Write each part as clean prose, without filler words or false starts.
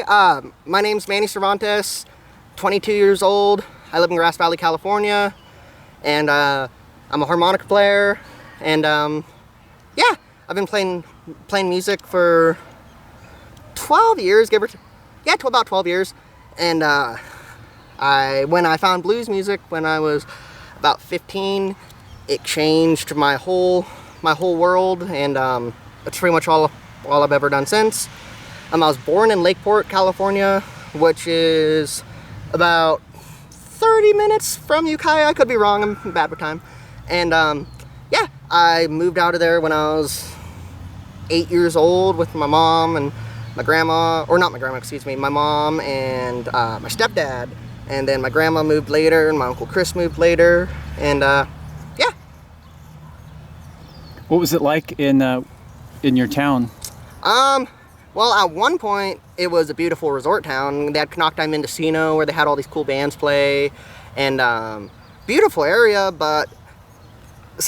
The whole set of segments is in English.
My name's Manny 22 years old. I live in Grass Valley, California, and I'm a harmonica player. And yeah, I've been playing music for 12 years, about 12 years. And when I found blues music when I was about 15, it changed my whole world, and it's pretty much all I've ever done since. I was born in Lakeport, California, which is about 30 minutes from Ukiah. I could be wrong, I'm bad with time. And yeah, I moved out of there when I was 8 years old with my mom and my grandma, or not my grandma, excuse me, my mom and my stepdad. And then my grandma moved later, and my Uncle Chris moved later, and yeah. What was it like in your town? Well, at one point, it was a beautiful resort town. They had Knockdown Mendocino, where they had all these cool bands play, and beautiful area, but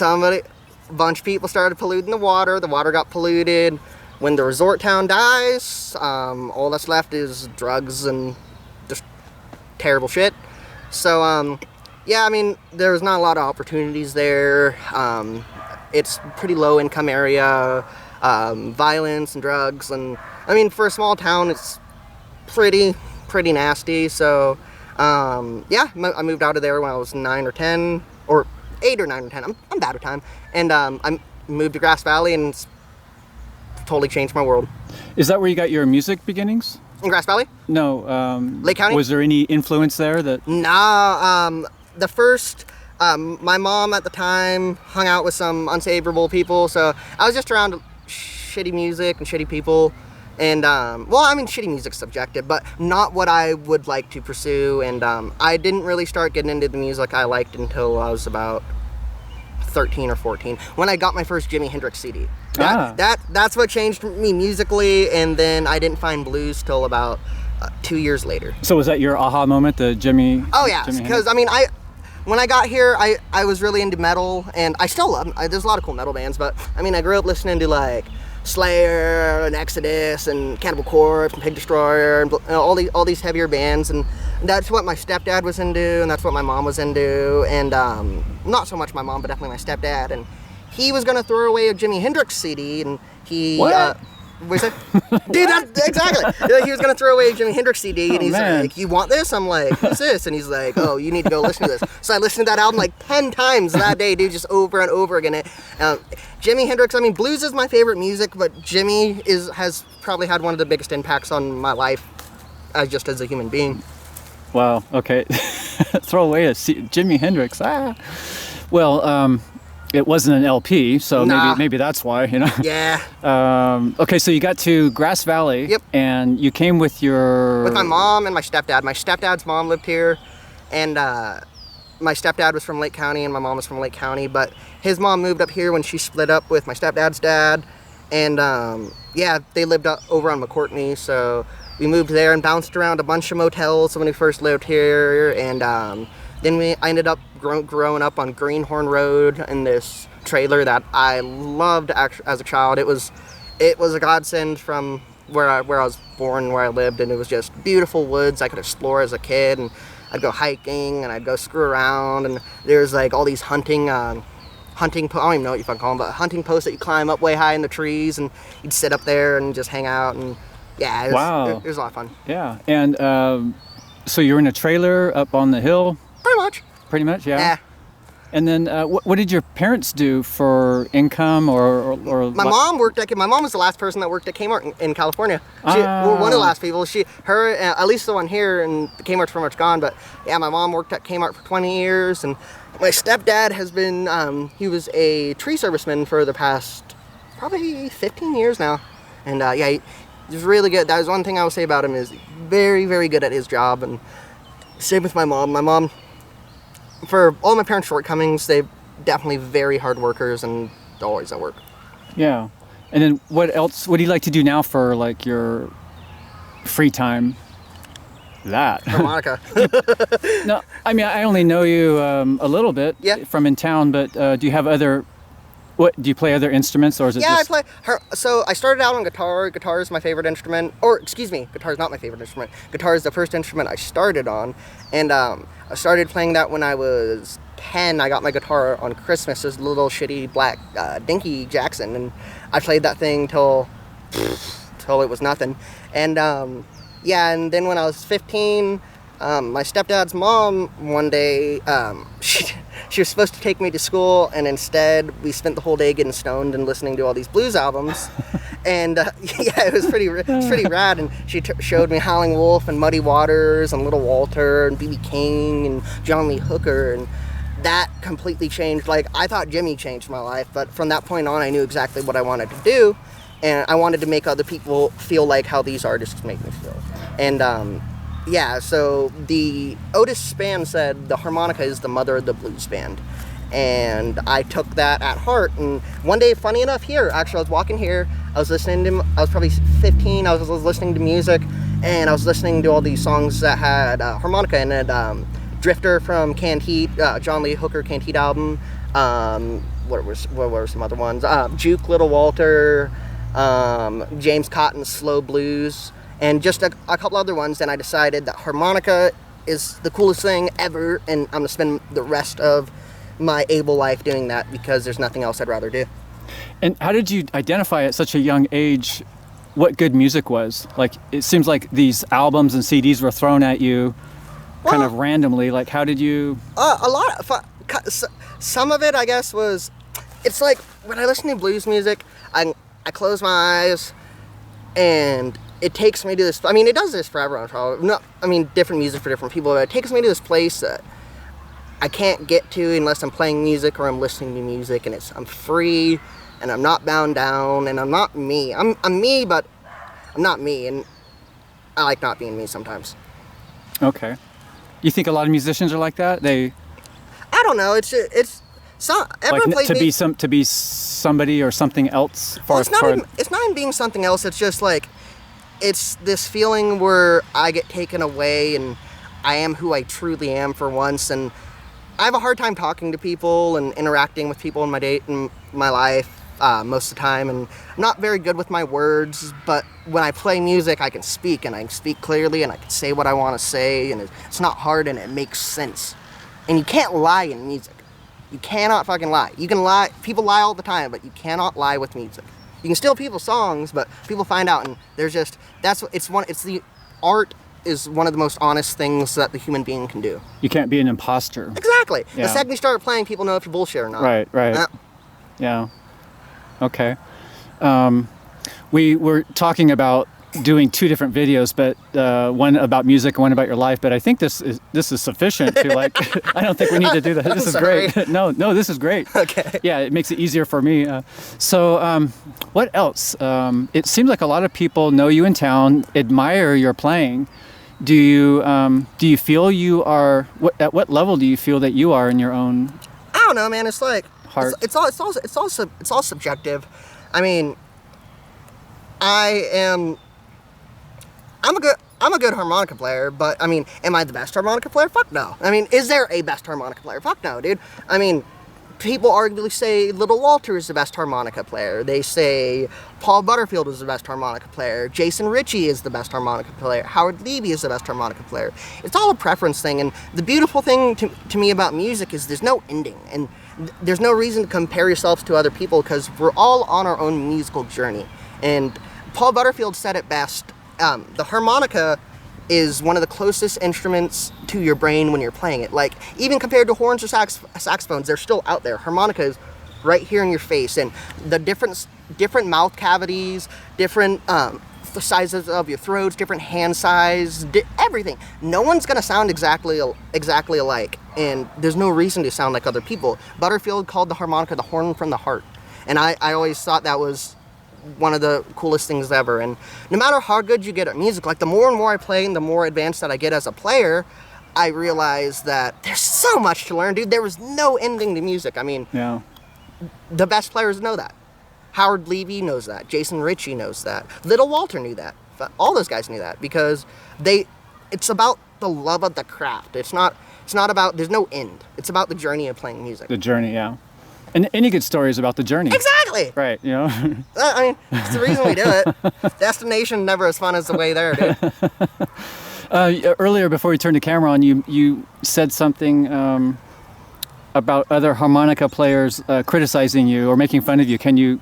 a bunch of people started polluting the water. The water got polluted. When the resort town dies, all that's left is drugs and just terrible shit. So, yeah, I mean, there's not a lot of opportunities there. It's a pretty low income area, violence and drugs, and I mean, for a small town, it's pretty nasty. So, yeah, I moved out of there when I was 9 or 10, or 8 or 9 or 10. I'm bad with time. And I moved to Grass Valley, and it's totally changed my world. Is that where you got your music beginnings? In Grass Valley? No. Lake County? Was there any influence there that? Nah. The first, my mom at the time hung out with some unsavourable people, so I was just around shitty music and shitty people. And, well, I mean, shitty music's subjective, but not what I would like to pursue. And I didn't really start getting into the music I liked until I was about 13 or 14, when I got my first Jimi Hendrix CD. That's what changed me musically, and then I didn't find blues till about 2 years later. So was that your aha moment, the Jimi? Oh yeah, because I mean, when I got here, I was really into metal, and I still love. There's a lot of cool metal bands, but I mean, I grew up listening to like Slayer and Exodus and Cannibal Corpse and Pig Destroyer and all these heavier bands, and that's what my stepdad was into, and that's what my mom was into, and not so much my mom, but definitely my stepdad. And he was gonna throw away a Jimi Hendrix CD, and he what? What's that? Dude, exactly. He was gonna throw away a Jimi Hendrix CD, and he's like, "You want this?" I'm like, "What's this?" And he's like, "Oh, you need to go listen to this." So I listened to that album like 10 times that day, dude, just over and over again. Jimi Hendrix, I mean, blues is my favorite music, but Jimi has probably had one of the biggest impacts on my life just as a human being. Wow, okay. Throw away a Jimi Hendrix. Well, it wasn't an LP, so maybe that's why, you know? Yeah. Okay, so you got to Grass Valley. Yep. And you came with my mom and my stepdad. My stepdad's mom lived here, and my stepdad was from Lake County, and my mom was from Lake County, but his mom moved up here when she split up with my stepdad's dad, and yeah, they lived over on McCourtney, so we moved there and bounced around a bunch of motels when we first lived here, and then I ended up growing up on Greenhorn Road in this trailer that I loved as a child. It was a godsend from where I was born, where I lived, and it was just beautiful woods I could explore as a kid, and I'd go hiking, and I'd go screw around, and there's like all these hunting I don't even know what you fucking call them, but hunting posts that you climb up way high in the trees, and you'd sit up there and just hang out, and yeah, it was a lot of fun. Yeah, and so you were in a trailer up on the hill? Pretty much, yeah. Yeah. And then, what did your parents do for income, or? My mom was the last person that worked at Kmart in California. One of the last people. At least the one here, and Kmart's pretty much gone. But yeah, my mom worked at Kmart for 20 years, and my stepdad has been. He was a tree serviceman for the past probably 15 years now, and yeah, he's really good. That was one thing I would say about him, is very, very good at his job. And same with my mom. My mom, for all my parents' shortcomings, they're definitely very hard workers, and they're always at work. Yeah. And then what else? What do you like to do now for like your free time? Harmonica. No, I mean, I only know you a little bit from in town, but do you have other What do you play other instruments, or is it Yeah, just... I play her. So I started out on guitar. Guitar is my favorite instrument, or excuse me, guitar is not my favorite instrument. Guitar is the first instrument I started on, and I started playing that when I was 10. I got my guitar on Christmas. This little shitty black Dinky Jackson, and I played that thing till it was nothing. And yeah, and then when I was 15, my stepdad's mom one day, she was supposed to take me to school, and instead we spent the whole day getting stoned and listening to all these blues albums. And yeah, it was pretty rad. And she showed me Howling Wolf and Muddy Waters and Little Walter and B.B. King and John Lee Hooker, and that completely changed. Like, I thought Jimmy changed my life, but from that point on, I knew exactly what I wanted to do, and I wanted to make other people feel like how these artists make me feel. And yeah, so the Otis Spann said the harmonica is the mother of the blues band, and I took that at heart. And one day, funny enough, actually I was walking here, I was probably 15, I was listening to music, and I was listening to all these songs that had harmonica in it. Drifter from Canned Heat, John Lee Hooker Canned Heat album, what were some other ones, Juke, Little Walter, James Cotton's Slow Blues, and just a couple other ones. And I decided that harmonica is the coolest thing ever, and I'm going to spend the rest of my able life doing that because there's nothing else I'd rather do. And how did you identify at such a young age what good music was? Like, it seems like these albums and CDs were thrown at you kind of randomly. Like, how did you... Some of it, I guess, was... It's like, when I listen to blues music, I close my eyes, and it takes me to this... I mean, it does this for everyone, probably. No, I mean, different music for different people, but it takes me to this place that I can't get to unless I'm playing music or I'm listening to music, and I'm free, and I'm not bound down, and I'm not me. I'm me, but I'm not me, and I like not being me sometimes. Okay. You think a lot of musicians are like that? I don't know. It's everyone like plays to be somebody or something else. It's not even being something else. It's just like, it's this feeling where I get taken away and I am who I truly am for once. And I have a hard time talking to people and interacting with people in my life most of the time, and I'm not very good with my words, but when I play music, I can speak, and I can speak clearly, and I can say what I want to say, and it's not hard, and it makes sense. And you can't lie in music. You cannot fucking lie. You can lie. People lie all the time, but you cannot lie with music. You can steal people's songs, but people find out, and there's just... Art is one of the most honest things that the human being can do. You can't be an imposter. Exactly. Yeah. The second you start playing, people know if you're bullshit or not. Right. Yeah. Okay. We were talking about doing two different videos, but one about music and one about your life. But I think this is sufficient to like. I don't think we need to do that. This is great. No, this is great. Okay. Yeah, it makes it easier for me. So, what else? It seems like a lot of people know you in town, admire your playing. Do you feel you are? At what level do you feel that you are in your own? I don't know, man. It's like heart. It's all subjective. I mean, I'm a good harmonica player, but I mean, am I the best harmonica player? Fuck no. I mean, is there a best harmonica player? Fuck no, dude. I mean, people arguably say Little Walter is the best harmonica player. They say Paul Butterfield is the best harmonica player. Jason Ritchie is the best harmonica player. Howard Levy is the best harmonica player. It's all a preference thing, and the beautiful thing to me about music is there's no ending, and there's no reason to compare yourselves to other people because we're all on our own musical journey. And Paul Butterfield said it best. The harmonica is one of the closest instruments to your brain when you're playing it. Like, even compared to horns or saxophones, they're still out there. Harmonica is right here in your face, and the different mouth cavities, different the sizes of your throats, different hand size, everything. No one's gonna sound exactly alike, and there's no reason to sound like other people. Butterfield called the harmonica the horn from the heart, and I always thought that was one of the coolest things ever. And no matter how good you get at music, like the more and more I play and the more advanced that I get as a player, I realize that there's so much to learn, dude. There was no ending to music. I mean, yeah. The best players know that. Howard Levy knows that. Jason Ritchie knows that. Little Walter knew that. All those guys knew that because it's about the love of the craft. It's not about, there's no end. It's about the journey of playing music. The journey, yeah. And any good story is about the journey. Exactly. Right, you know? I mean, it's the reason we do it. Destination never as fun as the way there, dude. Earlier, before we turned the camera on, you said something about other harmonica players criticizing you or making fun of you. Can you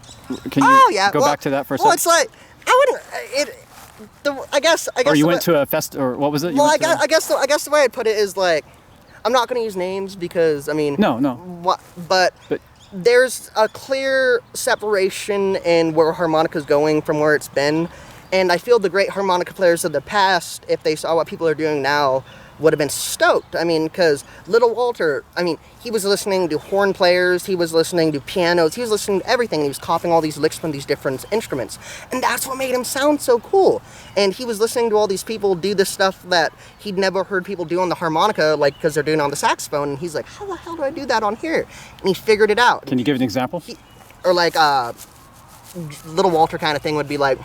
go back to that for a second? Well, it's like, I wouldn't, I guess. Or you went to a fest, or what was it? Well, I guess the way I'd put it is like, I'm not going to use names because, I mean. No. But there's a clear separation in where harmonica's going from where it's been. And I feel the great harmonica players of the past, if they saw what people are doing now, would have been stoked. I mean, because Little Walter, I mean, he was listening to horn players, he was listening to pianos, he was listening to everything. He was copying all these licks from these different instruments. And that's what made him sound so cool. And he was listening to all these people do this stuff that he'd never heard people do on the harmonica, like, because they're doing it on the saxophone. And he's like, how the hell do I do that on here? And he figured it out. Can you give an example? Or like, Little Walter kind of thing would be like...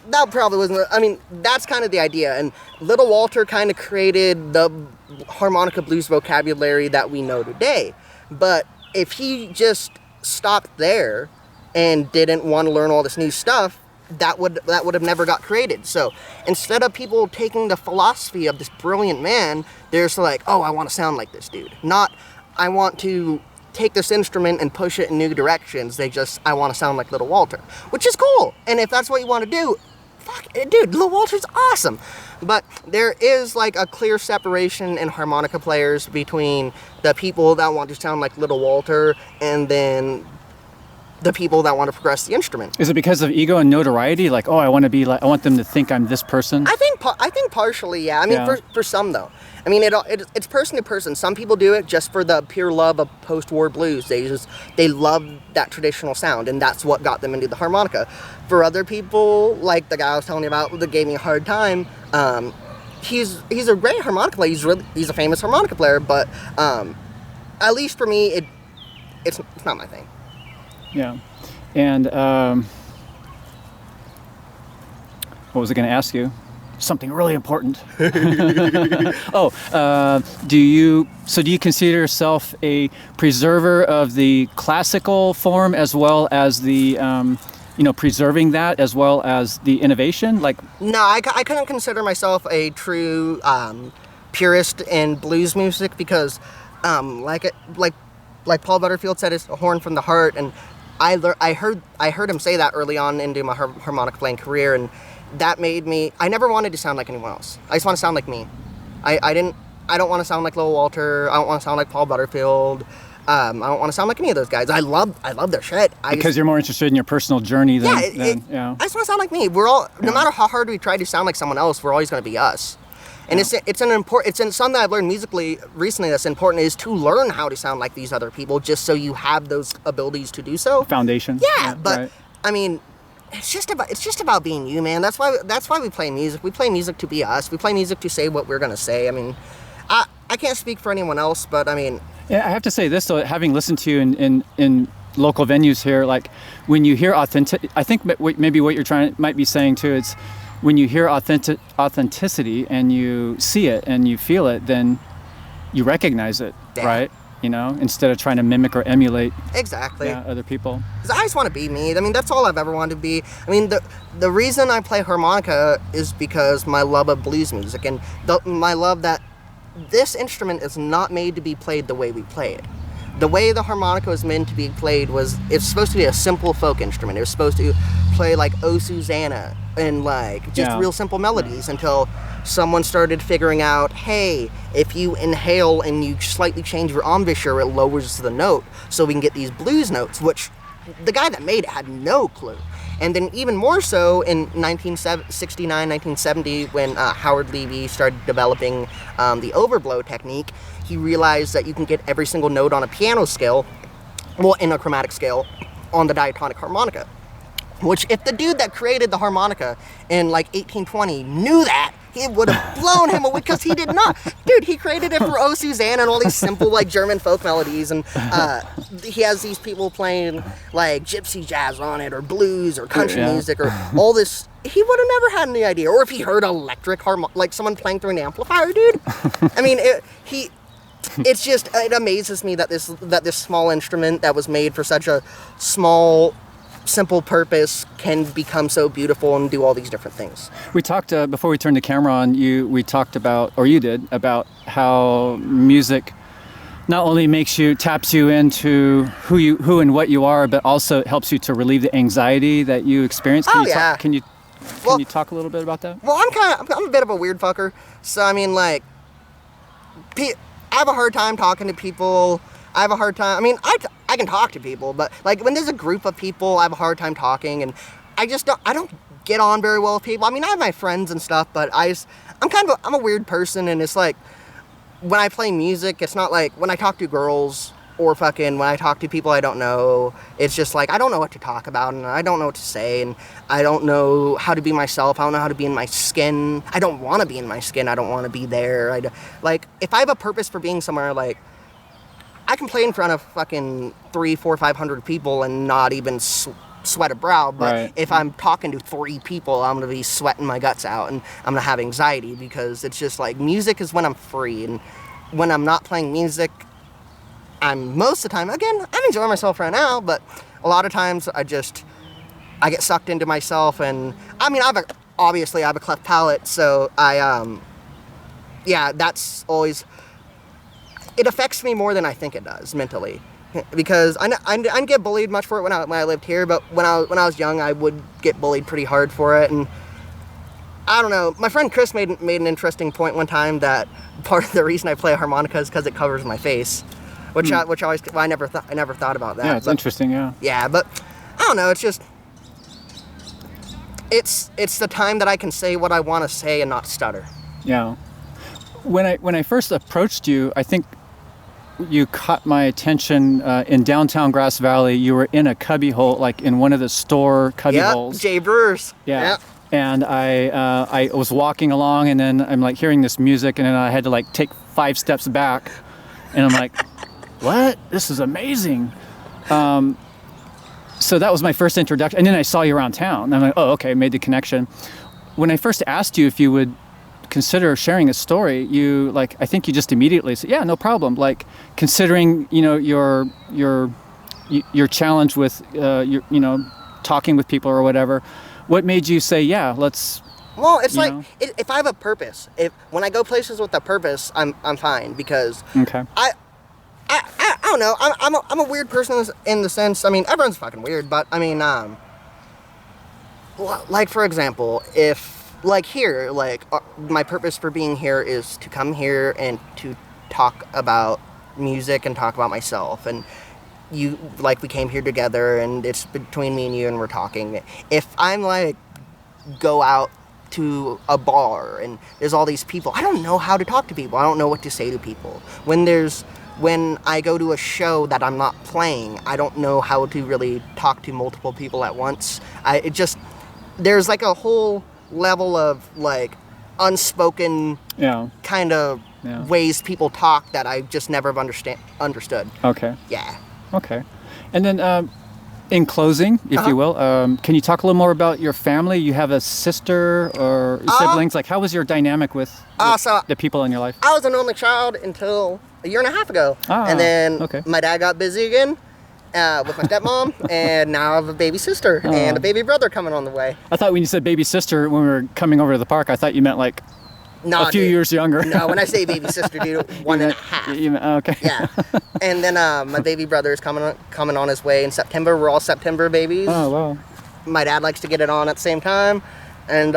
that probably wasn't, I mean, that's kind of the idea. And Little Walter kind of created the harmonica blues vocabulary that we know today. But if he just stopped there and didn't want to learn all this new stuff, that would have never got created. So instead of people taking the philosophy of this brilliant man, they're just like, oh, I want to sound like this dude. Not, I want to take this instrument and push it in new directions. I want to sound like Little Walter, which is cool. And if that's what you want to do, fuck it, dude, Little Walter's awesome. But there is like a clear separation in harmonica players between the people that want to sound like Little Walter and then the people that want to progress the instrument. Is it because of ego and notoriety? Like, oh, I want them to think I'm this person? I think partially, yeah. I mean, yeah. For some though. I mean, it's person to person. Some people do it just for the pure love of post-war blues. They love that traditional sound, and that's what got them into the harmonica. For other people, like the guy I was telling you about that gave me a hard time, he's a great harmonica player. He's a famous harmonica player, but at least for me, it's not my thing. Yeah, and what was I going to ask you? Something really important. Do you consider yourself a preserver of the classical form as well as the preserving that as well as the innovation? Like, no, I couldn't consider myself a true purist in blues music because like Paul Butterfield said, it's a horn from the heart, and I heard him say that early on into my harmonica playing career, and that made me, I never wanted to sound like anyone else. I just want to sound like me. I don't want to sound like Little Walter. I don't want to sound like Paul Butterfield. I don't want to sound like any of those guys. I love their shit. Because you're more interested in your personal journey than I just want to sound like me. We're all, no matter how hard we try to sound like someone else, we're always going to be us. And it's something that I've learned musically recently that's important is to learn how to sound like these other people, just so you have those abilities to do so. Foundation. Yeah, but right. I mean, it's just about being you, man. That's why we play music. We play music to be us. We play music to say what we're gonna say. I mean, I can't speak for anyone else, but I mean. Yeah, I have to say this though. Having listened to you in local venues here, like when you hear authentic, I think maybe what you're might be saying too. It's when you hear authenticity and you see it and you feel it, then you recognize it, yeah. Right? You know, instead of trying to mimic or emulate other people. Because I just want to be me. I mean, that's all I've ever wanted to be. I mean, the reason I play harmonica is because my love of blues music and my love that this instrument is not made to be played the way we play it. The way the harmonica was meant to be played it's supposed to be a simple folk instrument. It was supposed to play like "Oh Susanna" and like just real simple melodies until someone started figuring out, hey, if you inhale and you slightly change your embouchure, it lowers the note so we can get these blues notes, which the guy that made it had no clue. And then even more so in 1969, 1970, when Howard Levy started developing the overblow technique, he realized that you can get every single note on a piano scale, well, in a chromatic scale, on the diatonic harmonica. Which, if the dude that created the harmonica in like 1820 knew that, he would have blown him away because he did not. Dude, he created it for Oh Suzanne and all these simple like German folk melodies, and he has these people playing like gypsy jazz on it, or blues, or country music, or all this. He would have never had any idea. Or if he heard electric like someone playing through an amplifier, dude. I mean, it's just, it amazes me that this small instrument that was made for such a small, simple purpose can become so beautiful and do all these different things. We talked before we turned the camera on. We talked about, or you did, about how music not only taps you into who and what you are, but also helps you to relieve the anxiety that you experience. Can you talk a little bit about that? Well, I'm a bit of a weird fucker. So I mean, like, I have a hard time talking to people. I have a hard time. I mean, I can talk to people, but like when there's a group of people, I have a hard time talking, and I don't get on very well with people. I mean, I have my friends and stuff, but I'm a weird person, and it's like when I play music, it's not like when I talk to girls or when I talk to people I don't know, it's just like I don't know what to talk about, and I don't know what to say, and I don't know how to be myself. I don't know how to be in my skin. I don't want to be in my skin. I don't want to be there. Like, if I have a purpose for being somewhere, like, I can play in front of fucking 300, 400, 500 people and not even sweat a brow, but if I'm talking to 3 people, I'm going to be sweating my guts out, and I'm going to have anxiety, because it's just like music is when I'm free, and when I'm not playing music, most of the time, again, I'm enjoying myself right now, but a lot of times I get sucked into myself, and I mean, obviously I have a cleft palate, so that's always, it affects me more than I think it does mentally, because I didn't get bullied much for it when I lived here, but when I was young, I would get bullied pretty hard for it, and I don't know. My friend Chris made an interesting point one time that part of the reason I play a harmonica is because it covers my face. Which I never thought about that. Yeah, it's interesting. Yeah. Yeah, but I don't know. It's just it's the time that I can say what I want to say and not stutter. Yeah. When I first approached you, I think you caught my attention in downtown Grass Valley. You were in a cubby hole, like in one of the store cubby holes. Jay Brewers. Yeah. Yep. And I was walking along, and then I'm like hearing this music, and then I had to like take 5 steps back, and I'm like, what? This is amazing. So that was my first introduction. And then I saw you around town. And I'm like, oh, okay, made the connection. When I first asked you if you would consider sharing a story, I think you just immediately said, yeah, no problem. Like, considering, your challenge with, talking with people or whatever, what made you say, yeah, let's... Well, it's like, if I have a purpose, when I go places with a purpose, I'm fine, because I don't know. I'm a weird person in the sense. I mean, everyone's fucking weird, but I mean, like for example, if like here, like my purpose for being here is to come here and to talk about music and talk about myself, and we came here together, and it's between me and you, and we're talking. If I'm like go out to a bar and there's all these people, I don't know how to talk to people. I don't know what to say to people. When I go to a show that I'm not playing, I don't know how to really talk to multiple people at once. There's like a whole level of like unspoken kind of ways people talk that I just never understood. Okay. Yeah. Okay. And then in closing, if you will, can you talk a little more about your family? You have a sister or siblings? Like, how was your dynamic with the people in your life? I was an only child until a year and a half ago. And then my dad got busy again with my stepmom, and now I have a baby sister and a baby brother coming on the way. I thought when you said baby sister, when we were coming over to the park, I thought you meant like a few years younger. No, when I say baby sister, dude, 1.5. Okay. Yeah. And then my baby brother is coming on his way in September. We're all September babies. Oh, wow. My dad likes to get it on at the same time. And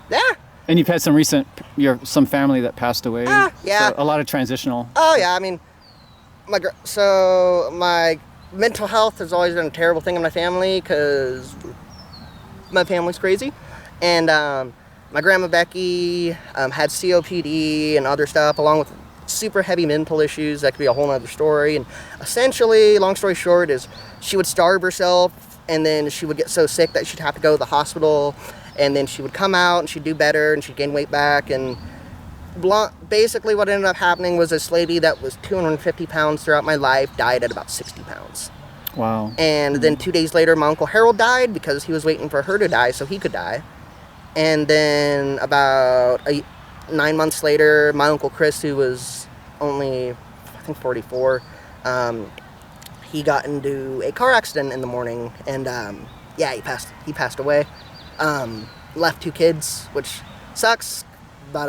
yeah. And you've had some family that passed away. Yeah. So a lot of transitional. Oh, yeah. I mean, my mental health has always been a terrible thing in my family because my family's crazy. And my grandma Becky had COPD and other stuff, along with super heavy mental issues. That could be a whole other story. And essentially, long story short, is she would starve herself, and then she would get so sick that she'd have to go to the hospital. and then she would come out and she'd do better and she'd gain weight back. And basically what ended up happening was this lady that was 250 pounds throughout my life died at about 60 pounds. Wow. And then 2 days later, my Uncle Harold died because he was waiting for her to die so he could die. And then about 9 months later, my Uncle Chris, who was only, I think, 44, he got into a car accident in the morning, and yeah, he passed away. Left 2 kids, which sucks, but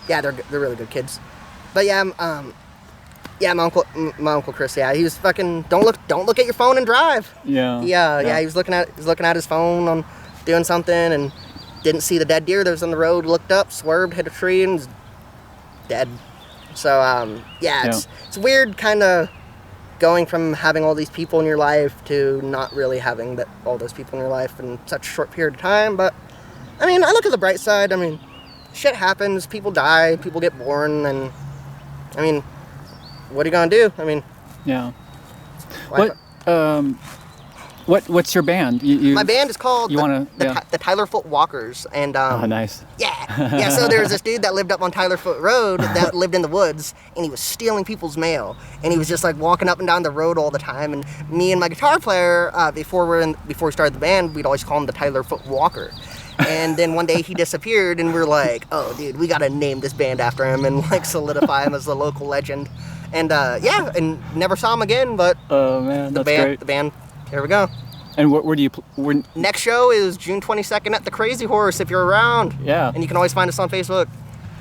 yeah, they're really good kids. But yeah, yeah, my uncle Chris, yeah, he was fucking don't look at your phone and drive. Yeah. Yeah, he was looking at his phone on doing something and didn't see the dead deer that was on the road, looked up, swerved, hit a tree, and was dead. So yeah, it's weird kind of going from having all these people in your life to not really having all those people in your life in such a short period of time. But I mean, I look at the bright side. I mean, shit happens, people die, people get born, and I mean, what are you gonna do? I mean, yeah. What's your band? My band is called the Tyler Foot Walkers, and oh, nice. Yeah. So there was this dude that lived up on Tyler Foot Road that lived in the woods, and he was stealing people's mail, and he was just like walking up and down the road all the time. And me and my guitar player, before we started the band, we'd always call him the Tyler Foot Walker. And then one day he disappeared, and we're like, oh, dude, we gotta name this band after him and like solidify him as the local legend. And yeah, and never saw him again. But oh man, that's great. The band. Here we go. And where do you? Next show is June 22nd at the Crazy Horse. If you're around. Yeah. And you can always find us on Facebook.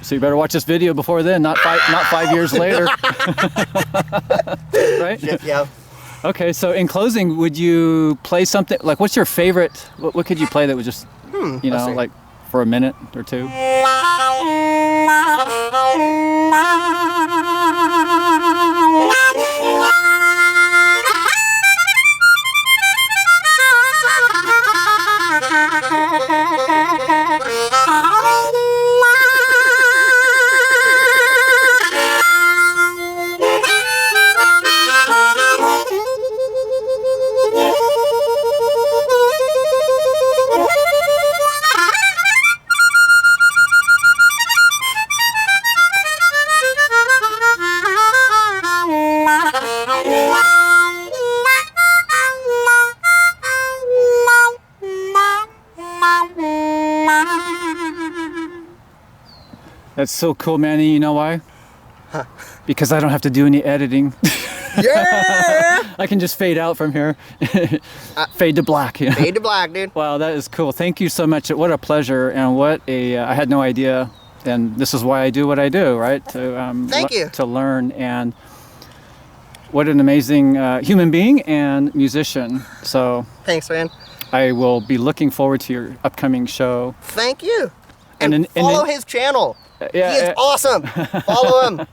So you better watch this video before then, not 5 years later. Right? Yeah. Okay. So in closing, would you play something like? What's your favorite? What could you play that was just like for a minute or two? That's so cool, Manny. You know why? Huh. Because I don't have to do any editing. Yeah! I can just fade out from here. Fade to black. Yeah. Fade to black, dude. Wow, that is cool. Thank you so much. What a pleasure, and I had no idea, and this is why I do what I do, right? Thank you. To learn, and what an amazing human being and musician. So thanks, man. I will be looking forward to your upcoming show. Thank you. And follow his channel. Yeah, he is awesome. Follow him.